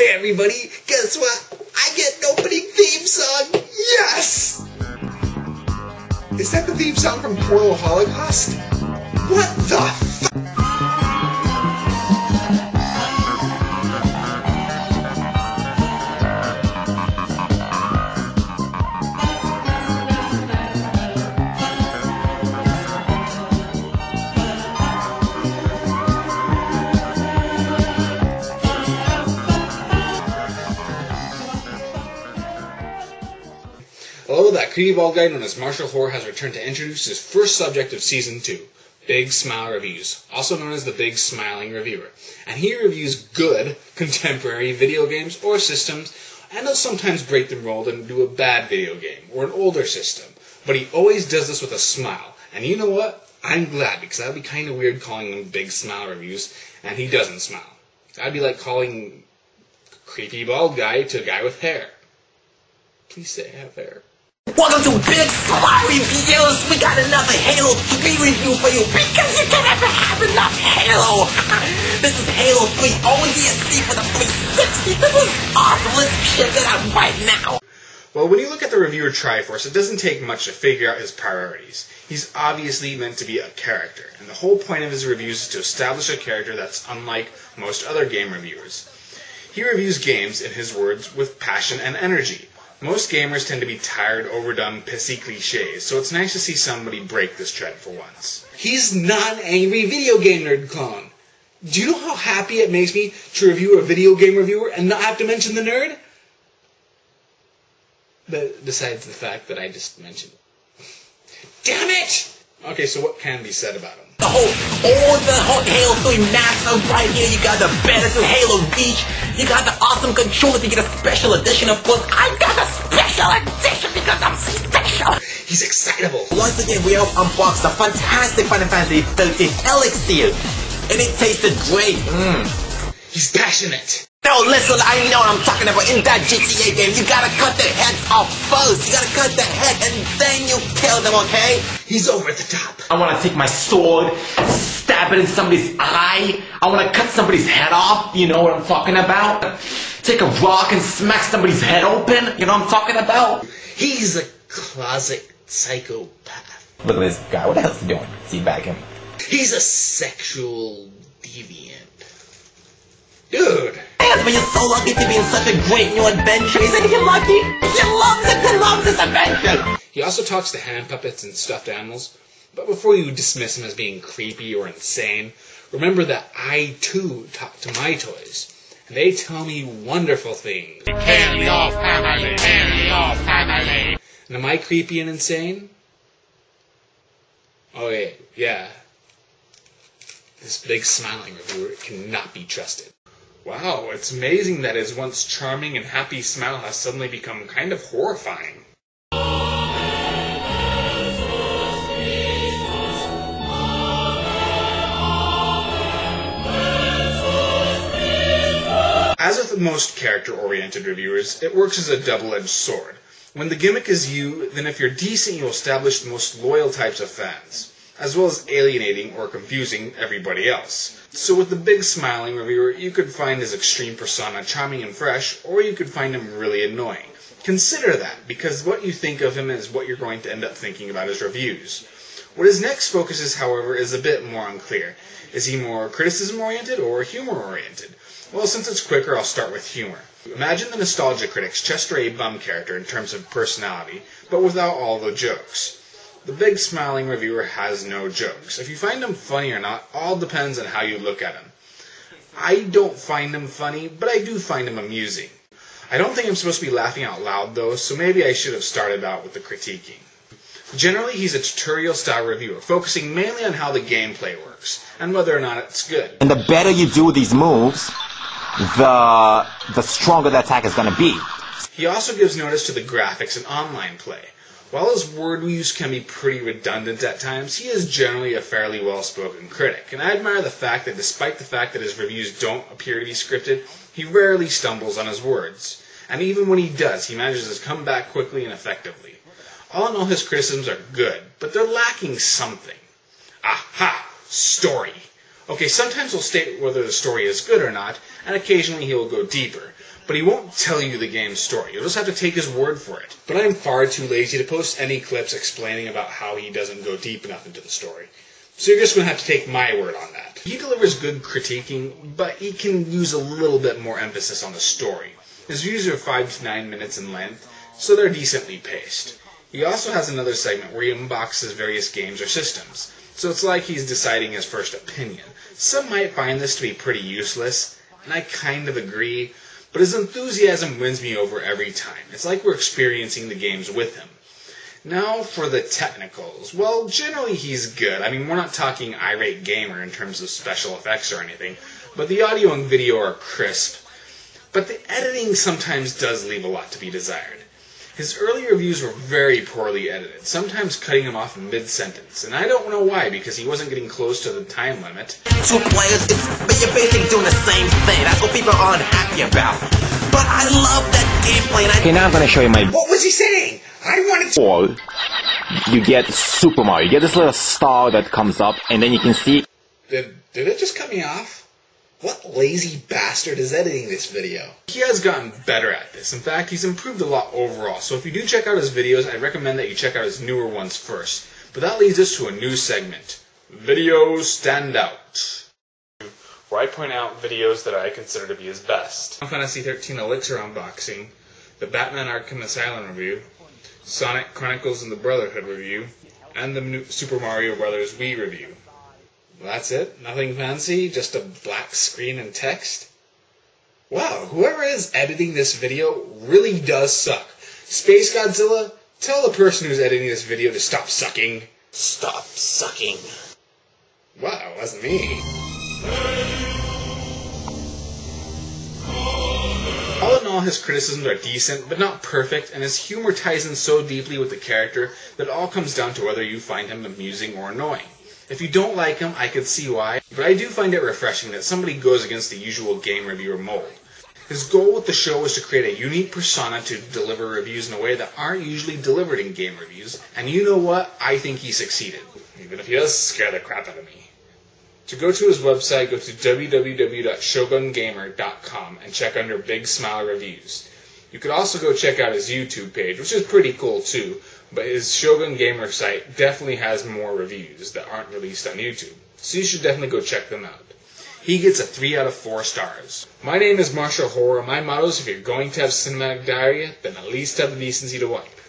Hey everybody, guess what? I get an opening theme song! Yes! Is that the theme song from Portal Holocaust? What the f***? Hello, that creepy bald guy known as Marshall Hoare has returned to introduce his first subject of Season 2, Big Smile Reviews, also known as the Big Smiling Reviewer. And he reviews good, contemporary video games or systems, and he'll sometimes break the mold and do a bad video game or an older system. But he always does this with a smile. And you know what? I'm glad, because that would be kind of weird calling them Big Smile Reviews, and he doesn't smile. That'd be like calling creepy bald guy to a guy with hair. Please say I have hair. Welcome to Big Smile Reviews! We got another Halo 3 review for you because you can never have enough Halo! This is Halo 3 ODST for the 360. This is awesome! Let's check it out right now! Well, when you look at the reviewer Triforce, it doesn't take much to figure out his priorities. He's obviously meant to be a character, and the whole point of his reviews is to establish a character that's unlike most other game reviewers. He reviews games, in his words, with passion and energy. Most gamers tend to be tired, overdone, pissy cliches, so it's nice to see somebody break this trend for once. He's not an angry video game nerd clone. Do you know how happy it makes me to review a video game reviewer and not have to mention the nerd? But besides the fact that I just mentioned it. Damn it! Okay, so what can be said about him? The whole Halo 3 maps are right here. You got the Benetton Halo Reach. You got the awesome controllers. You get a special edition, of course. I got a special edition because I'm special. He's excitable. Once again, we have unboxed a fantastic Final Fantasy 13 Elixir. And it tasted great. He's passionate. No, listen, I know what I'm talking about. In that GTA game, you gotta cut their heads off first. You gotta cut their head and then you kill them, okay? He's over the top. I want to take my sword, stab it in somebody's eye. I want to cut somebody's head off. You know what I'm talking about? Take a rock and smack somebody's head open. You know what I'm talking about? He's a closet psychopath. Look at this guy. What the hell's he doing? Teabag him. He's a sexual deviant. Dude. Yes, but you're so lucky to be in such a great new adventure. Isn't he lucky? He loves it. He loves this adventure. He also talks to hand puppets and stuffed animals. But before you dismiss him as being creepy or insane, remember that I too talk to my toys. And they tell me wonderful things. Kill your family! Kill your family! And am I creepy and insane? Oh yeah. This big smiling reviewer cannot be trusted. Wow, it's amazing that his once charming and happy smile has suddenly become kind of horrifying. As with most character-oriented reviewers, it works as a double-edged sword. When the gimmick is you, then if you're decent, you'll establish the most loyal types of fans, as well as alienating or confusing everybody else. So with the big smiling reviewer, you could find his extreme persona charming and fresh, or you could find him really annoying. Consider that, because what you think of him is what you're going to end up thinking about his reviews. What his next focus is, however, is a bit more unclear. Is he more criticism-oriented or humor-oriented? Well, since it's quicker, I'll start with humor. Imagine the Nostalgia Critic's Chester A. Bum character in terms of personality, but without all the jokes. The big smiling reviewer has no jokes. If you find him funny or not, all depends on how you look at him. I don't find him funny, but I do find him amusing. I don't think I'm supposed to be laughing out loud though, so maybe I should have started out with the critiquing. Generally, he's a tutorial-style reviewer, focusing mainly on how the gameplay works, and whether or not it's good. And the better you do these moves, the stronger the attack is going to be. He also gives notice to the graphics and online play. While his word use can be pretty redundant at times, he is generally a fairly well-spoken critic, and I admire the fact that despite the fact that his reviews don't appear to be scripted, he rarely stumbles on his words. And even when he does, he manages to come back quickly and effectively. All in all, his criticisms are good, but they're lacking something. Aha! Story. Okay, sometimes he'll state whether the story is good or not, and occasionally he will go deeper. but he won't tell you the game's story. You'll just have to take his word for it. But I'm far too lazy to post any clips explaining about how he doesn't go deep enough into the story. So you're just going to have to take my word on that. He delivers good critiquing, but he can use a little bit more emphasis on the story. His views are 5 to 9 minutes in length, so they're decently paced. He also has another segment where he unboxes various games or systems, so it's like he's deciding his first opinion. Some might find this to be pretty useless, and I kind of agree, but his enthusiasm wins me over every time. It's like we're experiencing the games with him. Now for the technicals. Well, generally he's good. I mean, we're not talking irate gamer in terms of special effects or anything, but the audio and video are crisp. But the editing sometimes does leave a lot to be desired. His early reviews were very poorly edited, sometimes cutting him off mid-sentence, and I don't know why, because he wasn't getting close to the time limit. 2 players, but you're basically doing the same thing. That's what people are unhappy about. But I love that gameplay, and Okay, now I'm gonna show you my What was he saying? I wanted to... ball. You get Super Mario. You get this little star that comes up, and then you can see... Did it just cut me off? What lazy bastard is editing this video? He has gotten better at this. In fact, he's improved a lot overall. So if you do check out his videos, I recommend that you check out his newer ones first. But that leads us to a new segment, Videos Stand Out, where I point out videos that I consider to be his best. Final Fantasy XIII Elixir unboxing, the Batman Arkham Asylum review, Sonic Chronicles and the Brotherhood review, and the new Super Mario Bros. Wii review. That's it? Nothing fancy? Just a black screen and text? Wow, whoever is editing this video really does suck. Space Godzilla, tell the person who's editing this video to stop sucking. Stop sucking. Wow, wasn't me. All in all, his criticisms are decent, but not perfect, and his humor ties in so deeply with the character that it all comes down to whether you find him amusing or annoying. If you don't like him, I could see why, but I do find it refreshing that somebody goes against the usual game reviewer mold. His goal with the show is to create a unique persona to deliver reviews in a way that aren't usually delivered in game reviews, and you know what? I think he succeeded, even if he does scare the crap out of me. To go to his website, go to www.shogungamer.com and check under Big Smile Reviews. You could also go check out his YouTube page, which is pretty cool too, but his Shogun Gamer site definitely has more reviews that aren't released on YouTube, so you should definitely go check them out. He gets a 3 out of 4 stars. My name is Marshall Horror. My motto is if you're going to have cinematic diarrhea, then at least have the decency to wipe.